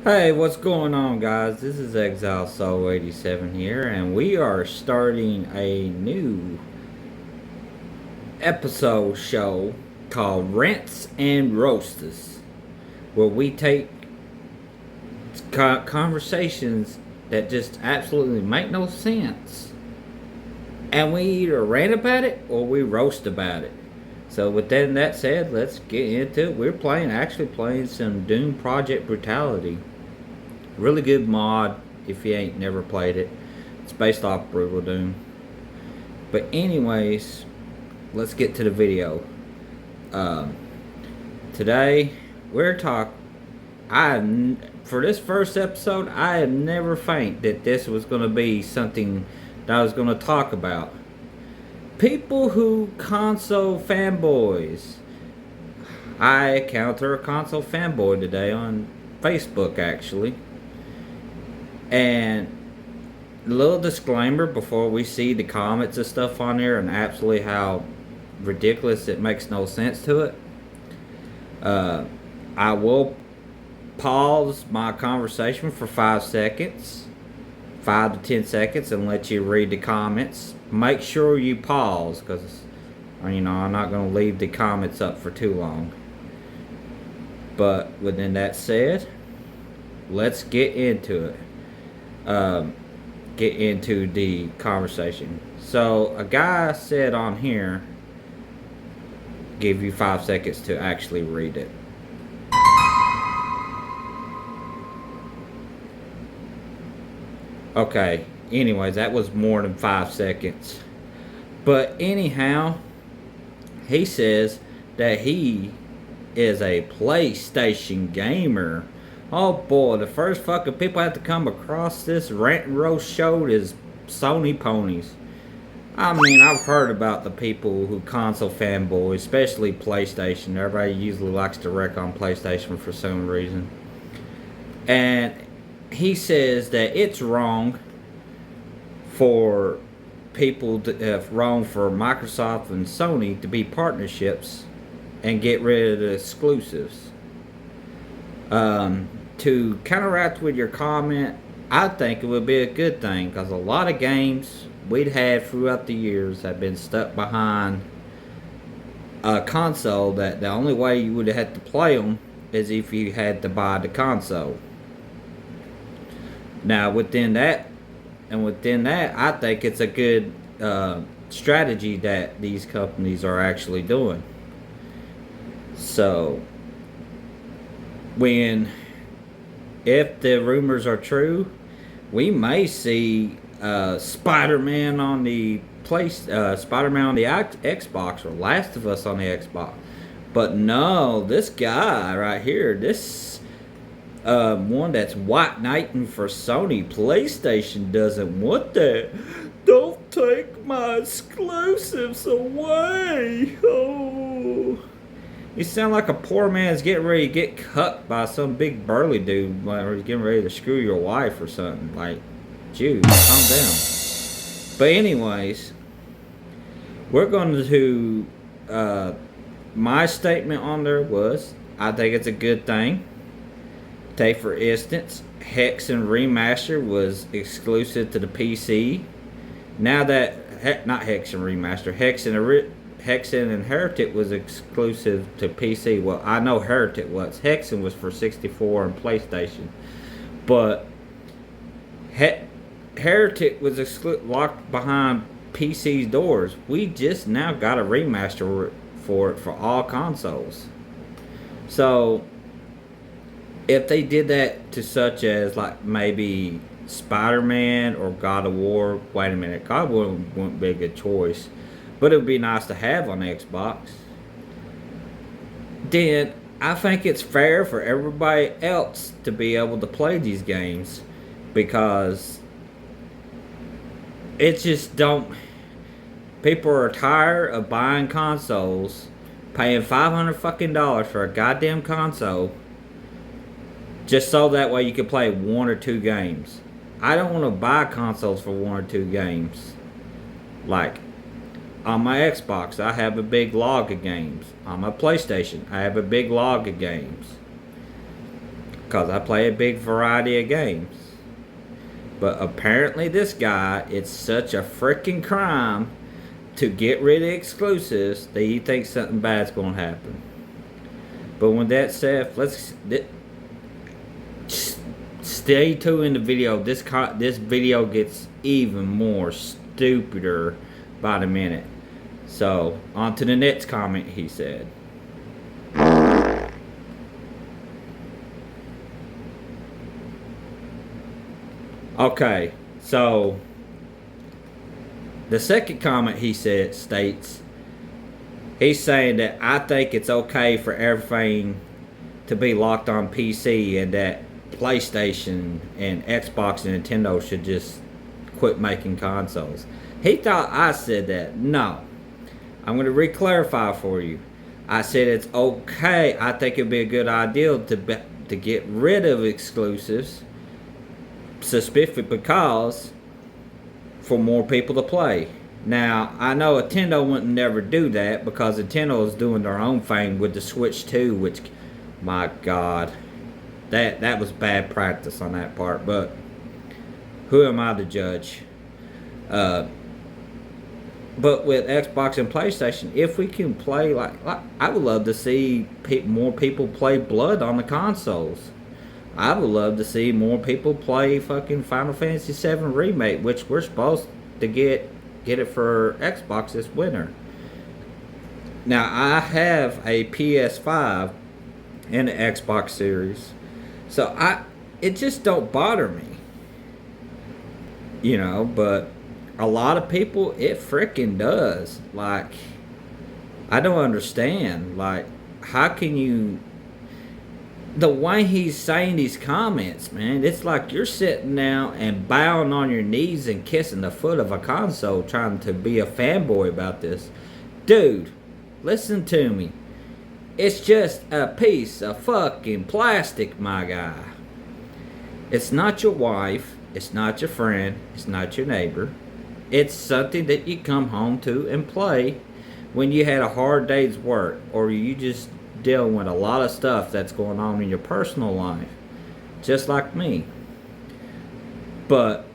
Hey, what's going on, guys? This is Exile Soul 87 here, and we are starting a new episode show called Rants and Roasters, where we take conversations that just absolutely make no sense, and we either rant about it or we roast about it. So, with that said, let's get into it. We're actually playing some Doom Project Brutality. Really good mod if you ain't never played it. It's based off Brutal Doom. But anyways, let's get to the video. Um, Today we're talking. For this first episode, I had never think that this was going to be something that I was going to talk about. People who console fanboys. I encountered a console fanboy today on Facebook, actually. And a little disclaimer before we see the comments and stuff on there and absolutely how ridiculous it makes no sense to it. I will pause my conversation for 5 seconds, 5 to 10 seconds, and let you read the comments. Make sure you pause because, I'm not going to leave the comments up for too long. But within that said, let's get into it. Get into the conversation. So a guy said on here, give you 5 seconds to actually read it. Okay, anyways, that was more than 5 seconds. But anyhow, he says that he is a PlayStation gamer. Oh boy, the first fucking people I have to come across this rant and roast show is Sony ponies. I mean, I've heard about the people who console fanboys, especially PlayStation. Everybody usually likes to wreck on PlayStation for some reason. And he says that it's wrong for wrong for Microsoft and Sony to be partnerships and get rid of the exclusives. To counteract with your comment, I think it would be a good thing because a lot of games we'd had throughout the years have been stuck behind a console that the only way you would have had to play them is if you had to buy the console. Now, within that, I think it's a good strategy that these companies are actually doing. So, if the rumors are true, we may see Spider-Man on the Spider-Man on the Xbox, or Last of Us on the Xbox. But no, this guy right here, this one that's white knighting for Sony PlayStation doesn't want that. Don't take my exclusives away. Oh. You sound like a poor man's getting ready to get cut by some big burly dude, or he's getting ready to screw your wife or something. Like, dude, calm down. But anyways, we're going to my statement on there was, I think it's a good thing. Take for instance, Hexen Remaster was exclusive to the PC. Now that, not Hexen Remaster, Hexen and Heretic was exclusive to PC. Well, I know Heretic was. Hexen was for 64 and PlayStation. But Heretic was locked behind PC's doors. We just now got a remaster for it for all consoles. So, if they did that to such as like maybe Spider-Man or God of War, wait a minute, God of War wouldn't be a good choice. But it would be nice to have on the Xbox. Then I think it's fair for everybody else to be able to play these games, because it just don't. People are tired of buying consoles, paying $500 fucking dollars for a goddamn console, just so that way you can play 1 or 2 games. I don't want to buy consoles for 1 or 2 games. Like, on my Xbox, I have a big log of games. On my PlayStation, I have a big log of games. because I play a big variety of games. But apparently, this guy, it's such a freaking crime to get rid of exclusives that he thinks something bad's going to happen. But with that said, stay tuned in the video. This video gets even more stupider by the minute. So, on to the next comment, he said. Okay, so the second comment he said states, he's saying that I think it's okay for everything to be locked on PC and that PlayStation and Xbox and Nintendo should just quit making consoles. He thought I said that. No. I'm going to re-clarify for you. I said it's okay. I think it'd be a good idea to get rid of exclusives, specifically because for more people to play. Now, I know Nintendo wouldn't never do that because Nintendo is doing their own thing with the Switch 2, which, my God, that was bad practice on that part. But who am I to judge? But with Xbox and PlayStation, if we can play like I would love to see more people play Blood on the consoles. I would love to see more people play fucking Final Fantasy VII Remake, which we're supposed to get it for Xbox this winter. Now, I have a PS5 and an Xbox Series, so it just don't bother me. You know, but a lot of people, it freaking does. Like, I don't understand. Like, how can you... The way he's saying these comments, man, it's like you're sitting down and bowing on your knees and kissing the foot of a console trying to be a fanboy about this. Dude, listen to me. It's just a piece of fucking plastic, my guy. It's not your wife. It's not your friend. It's not your neighbor. It's something that you come home to and play when you had a hard day's work, or you just dealing with a lot of stuff that's going on in your personal life, just like me. But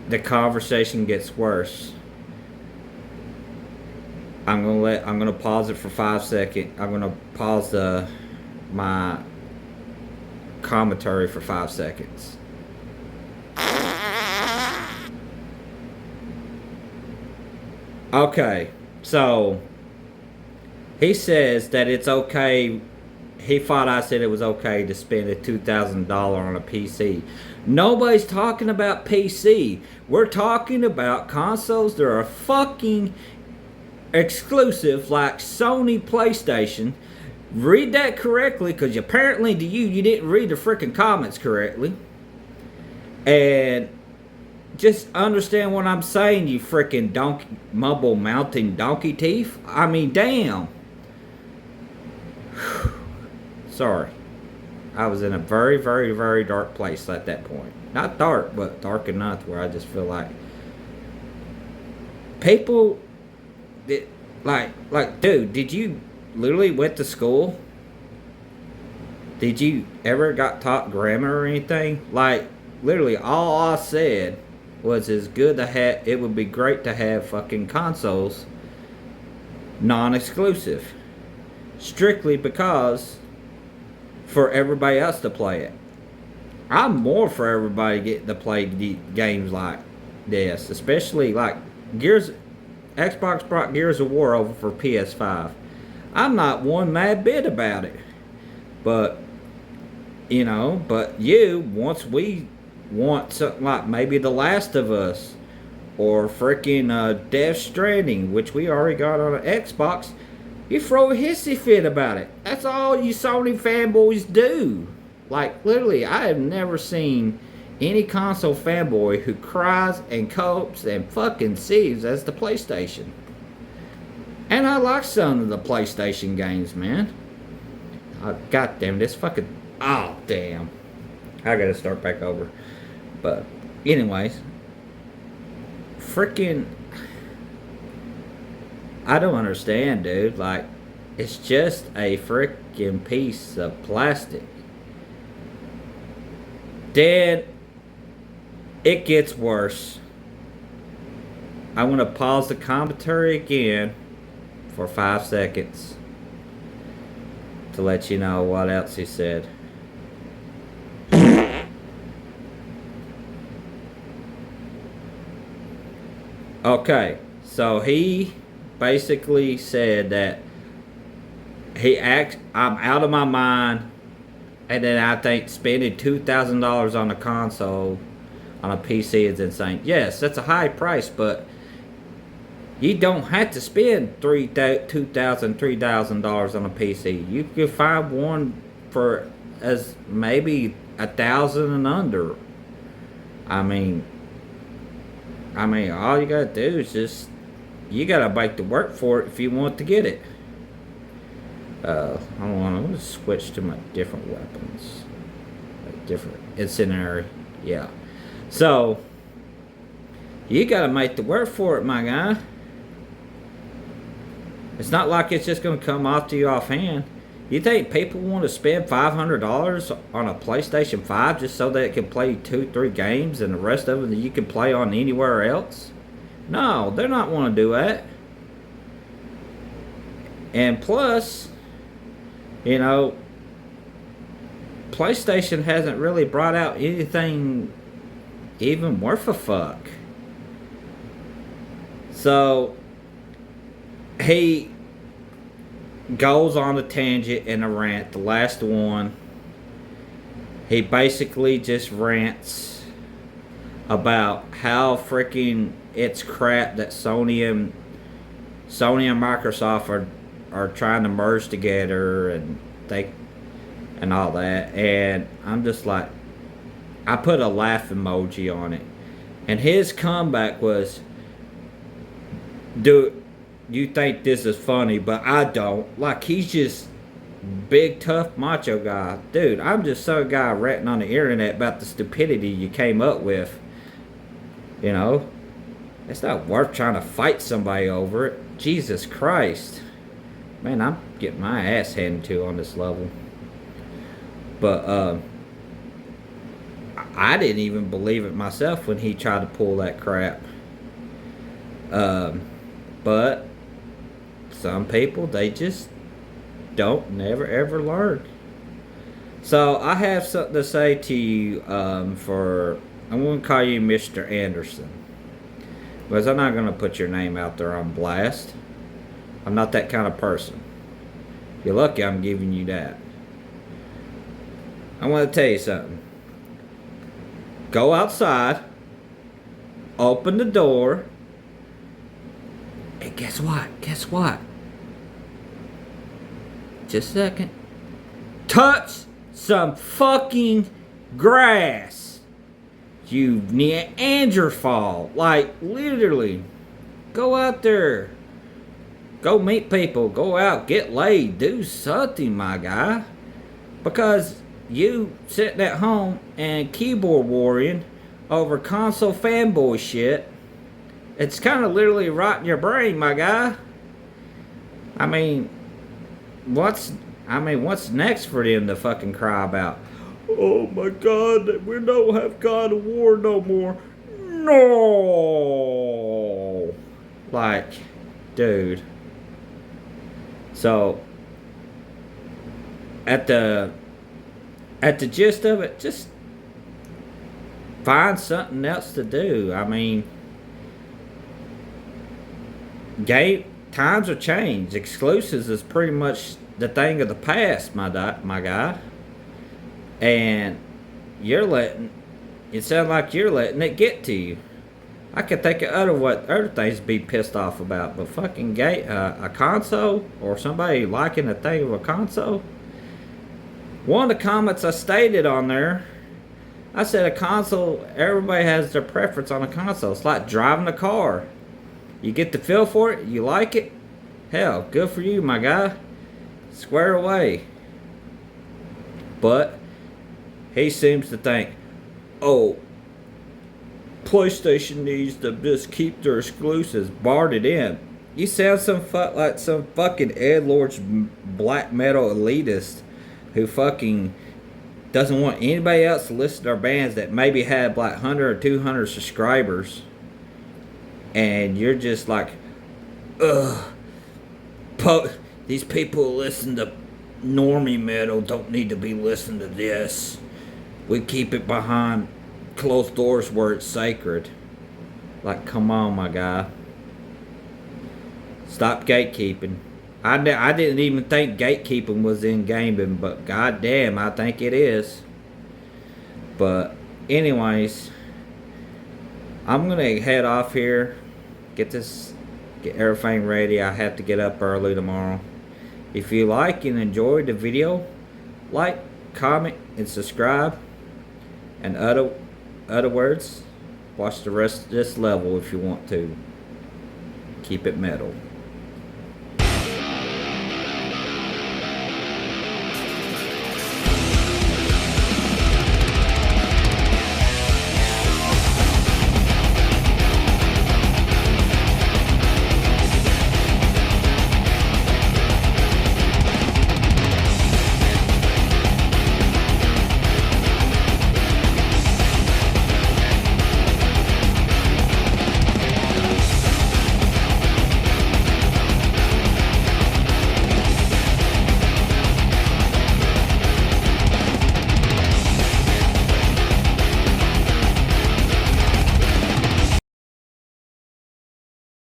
the conversation gets worse. I'm gonna pause it for 5 seconds. I'm gonna pause my commentary for 5 seconds. Okay, so he says that it's okay. He thought I said it was okay to spend a $2,000 on a PC. Nobody's talking about PC. We're talking about consoles that are fucking exclusive, like Sony PlayStation. Read that correctly, because apparently to you didn't read the freaking comments correctly. And just understand what I'm saying, you freaking mumble mountain donkey teeth. I mean, damn. Sorry. I was in a very, very, very dark place at that point. Not dark, but dark enough where I just feel like people that, like, dude, did you literally went to school? Did you ever got taught grammar or anything? Like, literally all I said was it's good to have, it would be great to have fucking consoles non-exclusive. Strictly because for everybody else to play it. I'm more for everybody getting to play games like this. Especially like Xbox brought Gears of War over for PS5. I'm not one mad bit about it. But, you know, once we want something like maybe The Last of Us or freaking Death Stranding, which we already got on an Xbox, you throw a hissy fit about it. That's all you Sony fanboys do. Like, literally, I have never seen any console fanboy who cries and copes and fucking sees as the PlayStation. And I like some of the PlayStation games, man. Goddamn, this fucking... Oh, damn. I gotta start back over. But, anyways. Freaking... I don't understand, dude. Like, it's just a freaking piece of plastic. Then it gets worse. I want to pause the commentary again for 5 seconds to let you know what else he said. Okay, so he basically said that I'm out of my mind, and then I think spending $2,000 on a console on a PC is insane. Yes, that's a high price, but you don't have to spend $2,000, $3,000 on a PC. You can find one for as maybe 1,000 and under. I mean, all you gotta do is just you gotta make the work for it if you want to get it. I'm gonna switch to my different weapons, different incendiary. Yeah. So you gotta make the work for it, my guy. It's not like it's just gonna come off to you offhand. You think people want to spend $500 on a PlayStation 5 just so that it can play 2-3 games and the rest of them that you can play on anywhere else? No, they're not want to do that. And plus, you know, PlayStation hasn't really brought out anything even worth a fuck. So he goes on a tangent and a rant. The last one, he basically just rants about how freaking it's crap that Sony and Microsoft are trying to merge together and all that. And I'm just like, I put a laugh emoji on it, and his comeback was, "Dude, you think this is funny, but I don't." Like, he's just big, tough, macho guy. Dude, I'm just some guy ranting on the internet about the stupidity you came up with. You know? It's not worth trying to fight somebody over it. Jesus Christ. Man, I'm getting my ass handed to on this level. But, I didn't even believe it myself when he tried to pull that crap. But some people, they just never ever learn. So I have something to say to you. I'm going to call you Mr. Anderson, because I'm not going to put your name out there on blast. I'm not that kind of person. You're lucky I'm giving you that. I want to tell you something. Go outside, open the door, and guess what? Just a second. Touch some fucking grass. You Neanderthal. Like, literally. Go out there. Go meet people. Go out. Get laid. Do something, my guy. Because you sitting at home and keyboard warring over console fanboy shit, it's kind of literally rotting your brain, my guy. I mean, what's next for them to fucking cry about? Oh my God, we don't have God of War no more. No. Like, dude. So, at the gist of it, just find something else to do. I mean, times are changed. Exclusives is pretty much the thing of the past, my guy. And it sounds like you're letting it get to you. I could think of other things to be pissed off about, but fucking a console or somebody liking a thing of a console. One of the comments I stated on there, I said a console, everybody has their preference on a console. It's like driving a car. You get the feel for it, you like it, hell, good for you, my guy. Square away. But he seems to think, oh, PlayStation needs to just keep their exclusives, barred it in. You sound like some fucking edgelord's black metal elitist who fucking doesn't want anybody else to listen to our bands that maybe have like 100 or 200 subscribers, and you're just like, ugh, these people who listen to normie metal don't need to be listening to this. We keep it behind closed doors where it's sacred. Like, come on, my guy. Stop gatekeeping. I didn't even think gatekeeping was in gaming, but goddamn, I think it is. But anyways, I'm gonna head off here, get everything ready. I have to get up early tomorrow. If you like and enjoyed the video, like, comment, and subscribe. And other words, watch the rest of this level if you want to. Keep it metal.